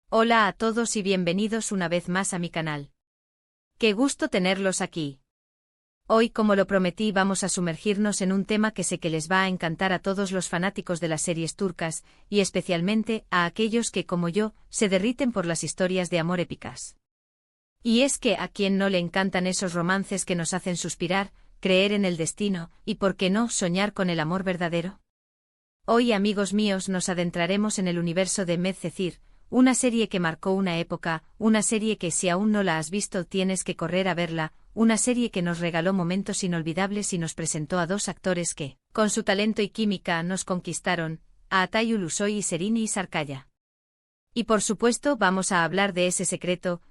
Hola a todos y bienvenidos una vez más a mi canal. Qué gusto tenerlos aquí. Hoy, como lo prometí, vamos a sumergirnos en un tema que sé que les va a encantar a todos los fanáticos de las series turcas, y especialmente a aquellos que, como yo, se derriten por las historias de amor épicas. Y es que a quien no le encantan esos romances que nos hacen suspirar, creer en el destino, y por qué no soñar con el amor verdadero. Hoy, amigos míos, nos adentraremos en el universo de Medcezir, una serie que marcó una época, una serie que si aún no la has visto tienes que correr a verla, una serie que nos regaló momentos inolvidables y nos presentó a dos actores que, con su talento y química, nos conquistaron, a Atay Ulusoy y Serini Sarkaya. Y por supuesto vamos a hablar de ese secreto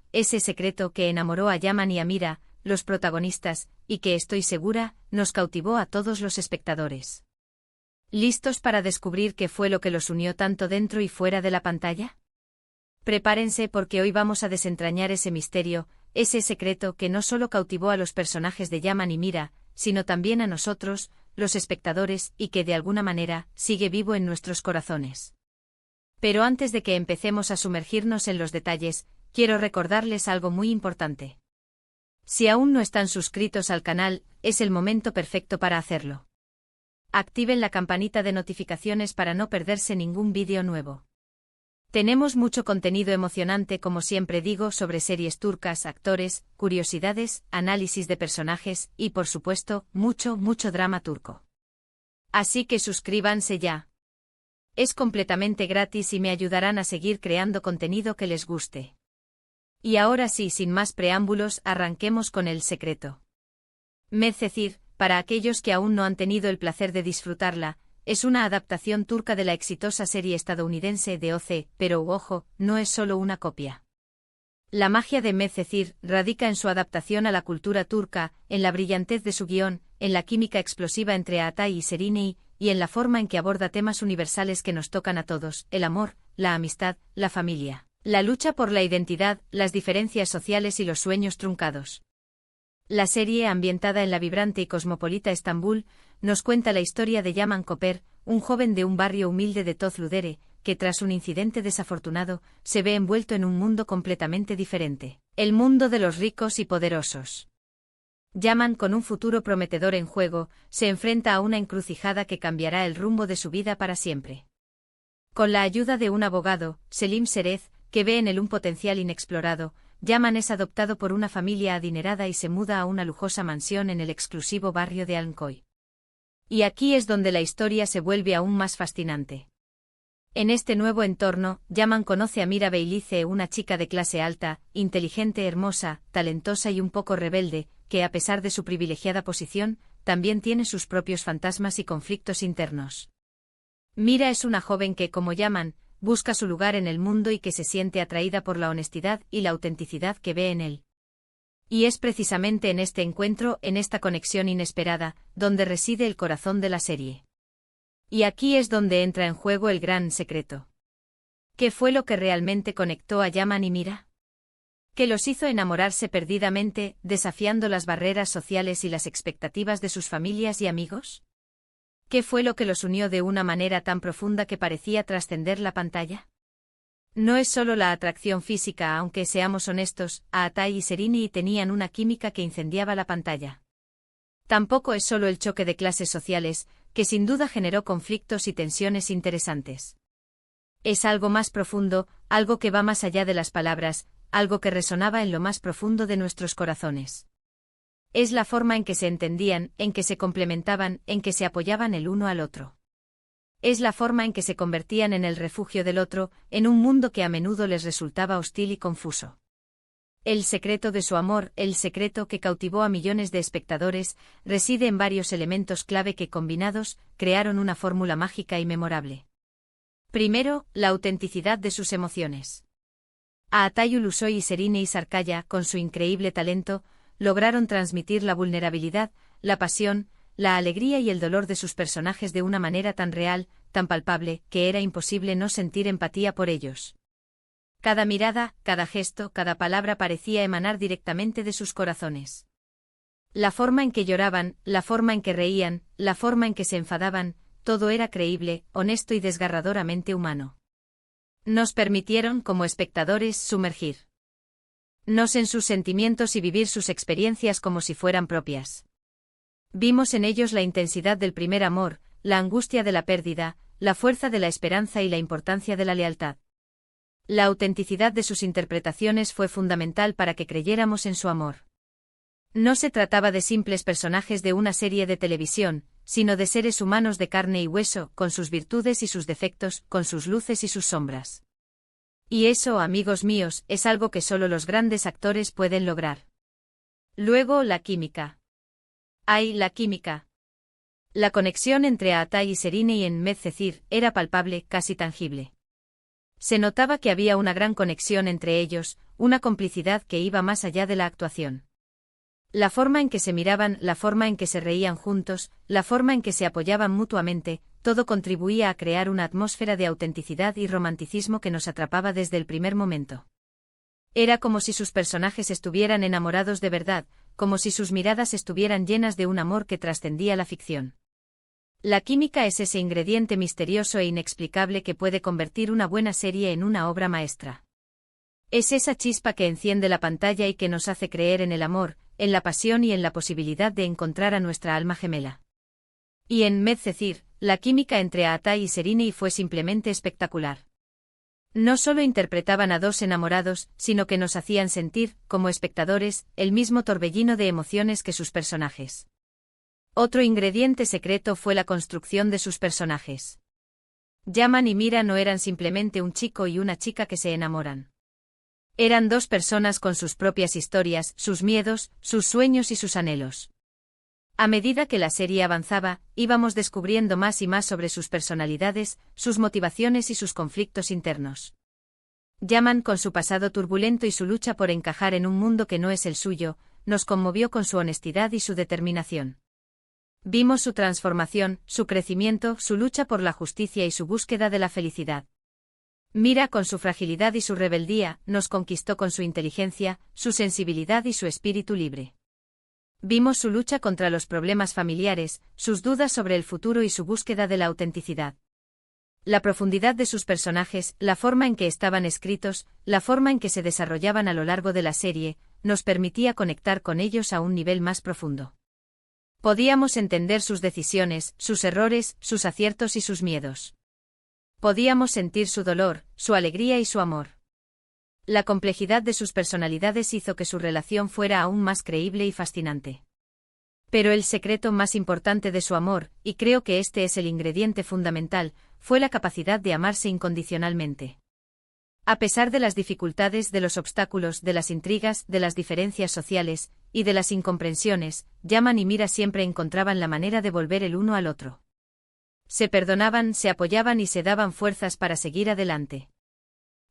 que enamoró a Yaman y a Mira, los protagonistas, y que estoy segura, nos cautivó a todos los espectadores. ¿Listos para descubrir qué fue lo que los unió tanto dentro y fuera de la pantalla? Prepárense porque hoy vamos a desentrañar ese misterio, ese secreto que no solo cautivó a los personajes de Yaman y Mira, sino también a nosotros, los espectadores, y que de alguna manera sigue vivo en nuestros corazones. Pero antes de que empecemos a sumergirnos en los detalles, quiero recordarles algo muy importante. Si aún no están suscritos al canal, es el momento perfecto para hacerlo. Activen la campanita de notificaciones para no perderse ningún vídeo nuevo. Tenemos mucho contenido emocionante, como siempre digo, sobre series turcas, actores, curiosidades, análisis de personajes y, por supuesto, mucho drama turco. Así que suscríbanse ya. Es completamente gratis y me ayudarán a seguir creando contenido que les guste. Y ahora sí, sin más preámbulos, arranquemos con el secreto. Medcezir, para aquellos que aún no han tenido el placer de disfrutarla, es una adaptación turca de la exitosa serie estadounidense de OC, pero ojo, no es solo una copia. La magia de Medcezir radica en su adaptación a la cultura turca, en la brillantez de su guión, en la química explosiva entre Atay y Serini, y en la forma en que aborda temas universales que nos tocan a todos: el amor, la amistad, la familia, la lucha por la identidad, las diferencias sociales y los sueños truncados. La serie, ambientada en la vibrante y cosmopolita Estambul, nos cuenta la historia de Yaman Koper, un joven de un barrio humilde de Tozludere, que tras un incidente desafortunado, se ve envuelto en un mundo completamente diferente, el mundo de los ricos y poderosos. Yaman, con un futuro prometedor en juego, se enfrenta a una encrucijada que cambiará el rumbo de su vida para siempre. Con la ayuda de un abogado, Selim Serez, que ve en él un potencial inexplorado, Yaman es adoptado por una familia adinerada y se muda a una lujosa mansión en el exclusivo barrio de Alnkoy. Y aquí es donde la historia se vuelve aún más fascinante. En este nuevo entorno, Yaman conoce a Mira Beylice, una chica de clase alta, inteligente, hermosa, talentosa y un poco rebelde, que a pesar de su privilegiada posición, también tiene sus propios fantasmas y conflictos internos. Mira es una joven que, como Yaman, busca su lugar en el mundo y que se siente atraída por la honestidad y la autenticidad que ve en él. Y es precisamente en este encuentro, en esta conexión inesperada, donde reside el corazón de la serie. Y aquí es donde entra en juego el gran secreto. ¿Qué fue lo que realmente conectó a Yaman y Mira? ¿Qué los hizo enamorarse perdidamente, desafiando las barreras sociales y las expectativas de sus familias y amigos? ¿Qué fue lo que los unió de una manera tan profunda que parecía trascender la pantalla? No es solo la atracción física, aunque seamos honestos, Atay y Serini tenían una química que incendiaba la pantalla. Tampoco es solo el choque de clases sociales, que sin duda generó conflictos y tensiones interesantes. Es algo más profundo, algo que va más allá de las palabras, algo que resonaba en lo más profundo de nuestros corazones. Es la forma en que se entendían, en que se complementaban, en que se apoyaban el uno al otro. Es la forma en que se convertían en el refugio del otro, en un mundo que a menudo les resultaba hostil y confuso. El secreto de su amor, el secreto que cautivó a millones de espectadores, reside en varios elementos clave que, combinados, crearon una fórmula mágica y memorable. Primero, la autenticidad de sus emociones. Atay Ulusoy y Serini Sarkaya, con su increíble talento, lograron transmitir la vulnerabilidad, la pasión, la alegría y el dolor de sus personajes de una manera tan real, tan palpable, que era imposible no sentir empatía por ellos. Cada mirada, cada gesto, cada palabra parecía emanar directamente de sus corazones. La forma en que lloraban, la forma en que reían, la forma en que se enfadaban, todo era creíble, honesto y desgarradoramente humano. Nos permitieron, como espectadores, sumergirnos en sus sentimientos y vivir sus experiencias como si fueran propias. Vimos en ellos la intensidad del primer amor, la angustia de la pérdida, la fuerza de la esperanza y la importancia de la lealtad. La autenticidad de sus interpretaciones fue fundamental para que creyéramos en su amor. No se trataba de simples personajes de una serie de televisión, sino de seres humanos de carne y hueso, con sus virtudes y sus defectos, con sus luces y sus sombras. Y eso, amigos míos, es algo que solo los grandes actores pueden lograr. Luego, la química. ¡Ay, la química! La conexión entre Aatai y Serine y en Medcezir era palpable, casi tangible. Se notaba que había una gran conexión entre ellos, una complicidad que iba más allá de la actuación. La forma en que se miraban, la forma en que se reían juntos, la forma en que se apoyaban mutuamente, todo contribuía a crear una atmósfera de autenticidad y romanticismo que nos atrapaba desde el primer momento. Era como si sus personajes estuvieran enamorados de verdad, como si sus miradas estuvieran llenas de un amor que trascendía la ficción. La química es ese ingrediente misterioso e inexplicable que puede convertir una buena serie en una obra maestra. Es esa chispa que enciende la pantalla y que nos hace creer en el amor, en la pasión y en la posibilidad de encontrar a nuestra alma gemela. Y en Medcezir, la química entre Aatai y Serine fue simplemente espectacular. No solo interpretaban a dos enamorados, sino que nos hacían sentir, como espectadores, el mismo torbellino de emociones que sus personajes. Otro ingrediente secreto fue la construcción de sus personajes. Yaman y Mira no eran simplemente un chico y una chica que se enamoran. Eran dos personas con sus propias historias, sus miedos, sus sueños y sus anhelos. A medida que la serie avanzaba, íbamos descubriendo más y más sobre sus personalidades, sus motivaciones y sus conflictos internos. Yaman, con su pasado turbulento y su lucha por encajar en un mundo que no es el suyo, nos conmovió con su honestidad y su determinación. Vimos su transformación, su crecimiento, su lucha por la justicia y su búsqueda de la felicidad. Mira, con su fragilidad y su rebeldía, nos conquistó con su inteligencia, su sensibilidad y su espíritu libre. Vimos su lucha contra los problemas familiares, sus dudas sobre el futuro y su búsqueda de la autenticidad. La profundidad de sus personajes, la forma en que estaban escritos, la forma en que se desarrollaban a lo largo de la serie, nos permitía conectar con ellos a un nivel más profundo. Podíamos entender sus decisiones, sus errores, sus aciertos y sus miedos. Podíamos sentir su dolor, su alegría y su amor. La complejidad de sus personalidades hizo que su relación fuera aún más creíble y fascinante. Pero el secreto más importante de su amor, y creo que este es el ingrediente fundamental, fue la capacidad de amarse incondicionalmente. A pesar de las dificultades, de los obstáculos, de las intrigas, de las diferencias sociales, y de las incomprensiones, Yaman y Mira siempre encontraban la manera de volver el uno al otro. Se perdonaban, se apoyaban y se daban fuerzas para seguir adelante.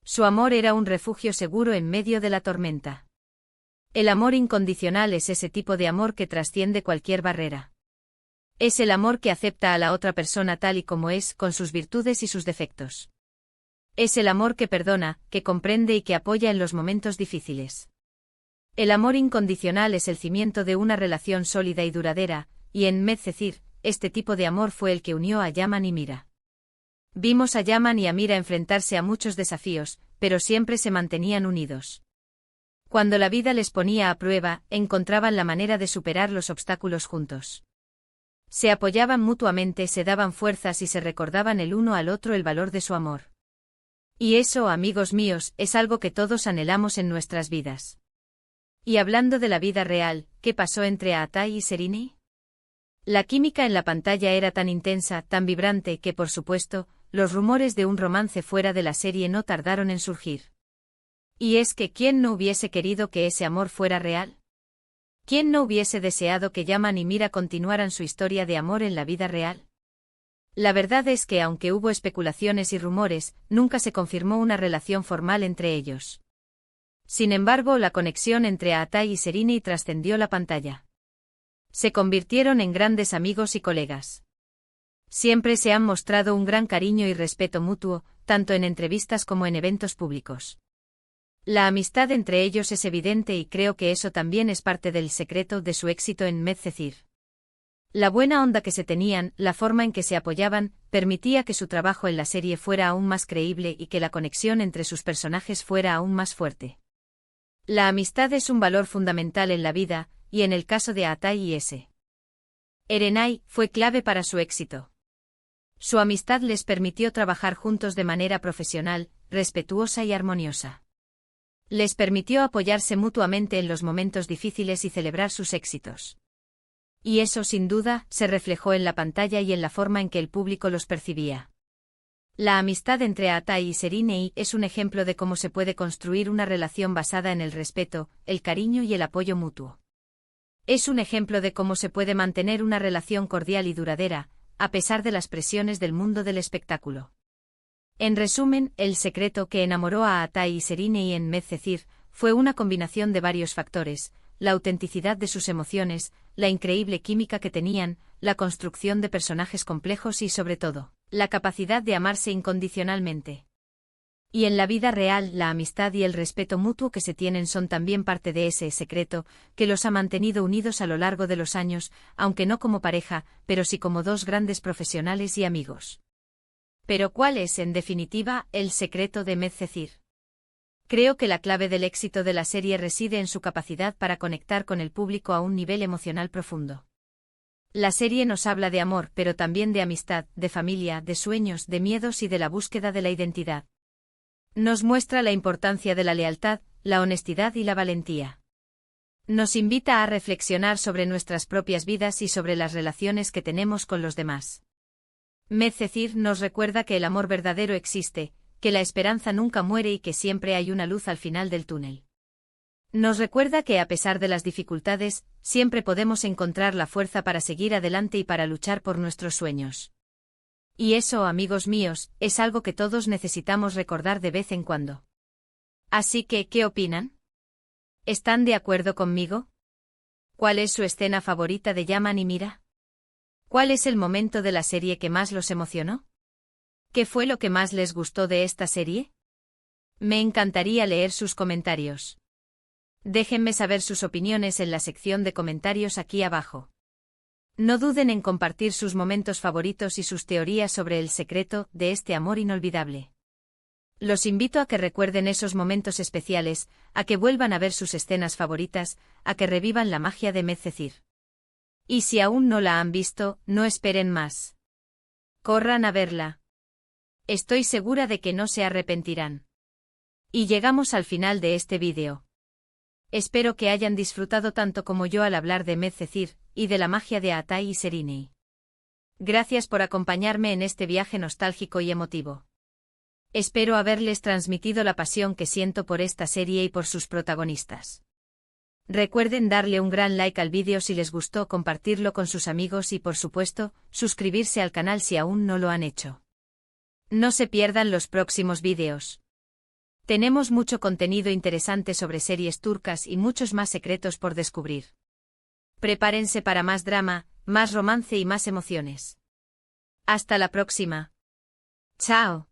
Su amor era un refugio seguro en medio de la tormenta. El amor incondicional es ese tipo de amor que trasciende cualquier barrera. Es el amor que acepta a la otra persona tal y como es, con sus virtudes y sus defectos. Es el amor que perdona, que comprende y que apoya en los momentos difíciles. El amor incondicional es el cimiento de una relación sólida y duradera, y en Medcezir, este tipo de amor fue el que unió a Yaman y Mira. Vimos a Yaman y a Mira enfrentarse a muchos desafíos, pero siempre se mantenían unidos. Cuando la vida les ponía a prueba, encontraban la manera de superar los obstáculos juntos. Se apoyaban mutuamente, se daban fuerzas y se recordaban el uno al otro el valor de su amor. Y eso, amigos míos, es algo que todos anhelamos en nuestras vidas. Y hablando de la vida real, ¿qué pasó entre Aatai y Serine? La química en la pantalla era tan intensa, tan vibrante que, por supuesto, los rumores de un romance fuera de la serie no tardaron en surgir. Y es que ¿quién no hubiese querido que ese amor fuera real? ¿Quién no hubiese deseado que Yaman y Mira continuaran su historia de amor en la vida real? La verdad es que aunque hubo especulaciones y rumores, nunca se confirmó una relación formal entre ellos. Sin embargo, la conexión entre Aatai y Serine trascendió la pantalla. Se convirtieron en grandes amigos y colegas. Siempre se han mostrado un gran cariño y respeto mutuo, tanto en entrevistas como en eventos públicos. La amistad entre ellos es evidente y creo que eso también es parte del secreto de su éxito en Medcezir. La buena onda que se tenían, la forma en que se apoyaban, permitía que su trabajo en la serie fuera aún más creíble y que la conexión entre sus personajes fuera aún más fuerte. La amistad es un valor fundamental en la vida, y en el caso de Atai y S. Erenai, fue clave para su éxito. Su amistad les permitió trabajar juntos de manera profesional, respetuosa y armoniosa. Les permitió apoyarse mutuamente en los momentos difíciles y celebrar sus éxitos. Y eso, sin duda, se reflejó en la pantalla y en la forma en que el público los percibía. La amistad entre Atai y Serinei es un ejemplo de cómo se puede construir una relación basada en el respeto, el cariño y el apoyo mutuo. Es un ejemplo de cómo se puede mantener una relación cordial y duradera, a pesar de las presiones del mundo del espectáculo. En resumen, el secreto que enamoró a Atai y Serinei en Medcezir fue una combinación de varios factores: la autenticidad de sus emociones, la increíble química que tenían, la construcción de personajes complejos y, sobre todo, la capacidad de amarse incondicionalmente. Y en la vida real, la amistad y el respeto mutuo que se tienen son también parte de ese secreto que los ha mantenido unidos a lo largo de los años, aunque no como pareja, pero sí como dos grandes profesionales y amigos. Pero ¿cuál es, en definitiva, el secreto de Medcezir? Creo que la clave del éxito de la serie reside en su capacidad para conectar con el público a un nivel emocional profundo. La serie nos habla de amor, pero también de amistad, de familia, de sueños, de miedos y de la búsqueda de la identidad. Nos muestra la importancia de la lealtad, la honestidad y la valentía. Nos invita a reflexionar sobre nuestras propias vidas y sobre las relaciones que tenemos con los demás. Medcezir nos recuerda que el amor verdadero existe, que la esperanza nunca muere y que siempre hay una luz al final del túnel. Nos recuerda que a pesar de las dificultades, siempre podemos encontrar la fuerza para seguir adelante y para luchar por nuestros sueños. Y eso, amigos míos, es algo que todos necesitamos recordar de vez en cuando. Así que, ¿qué opinan? ¿Están de acuerdo conmigo? ¿Cuál es su escena favorita de Yaman y Mira? ¿Cuál es el momento de la serie que más los emocionó? ¿Qué fue lo que más les gustó de esta serie? Me encantaría leer sus comentarios. Déjenme saber sus opiniones en la sección de comentarios aquí abajo. No duden en compartir sus momentos favoritos y sus teorías sobre el secreto de este amor inolvidable. Los invito a que recuerden esos momentos especiales, a que vuelvan a ver sus escenas favoritas, a que revivan la magia de Medcezir. Y si aún no la han visto, no esperen más. Corran a verla. Estoy segura de que no se arrepentirán. Y llegamos al final de este vídeo. Espero que hayan disfrutado tanto como yo al hablar de Medcezir y de la magia de Atai y Serinei. Gracias por acompañarme en este viaje nostálgico y emotivo. Espero haberles transmitido la pasión que siento por esta serie y por sus protagonistas. Recuerden darle un gran like al vídeo si les gustó, compartirlo con sus amigos y, por supuesto, suscribirse al canal si aún no lo han hecho. No se pierdan los próximos vídeos. Tenemos mucho contenido interesante sobre series turcas y muchos más secretos por descubrir. Prepárense para más drama, más romance y más emociones. Hasta la próxima. Chao.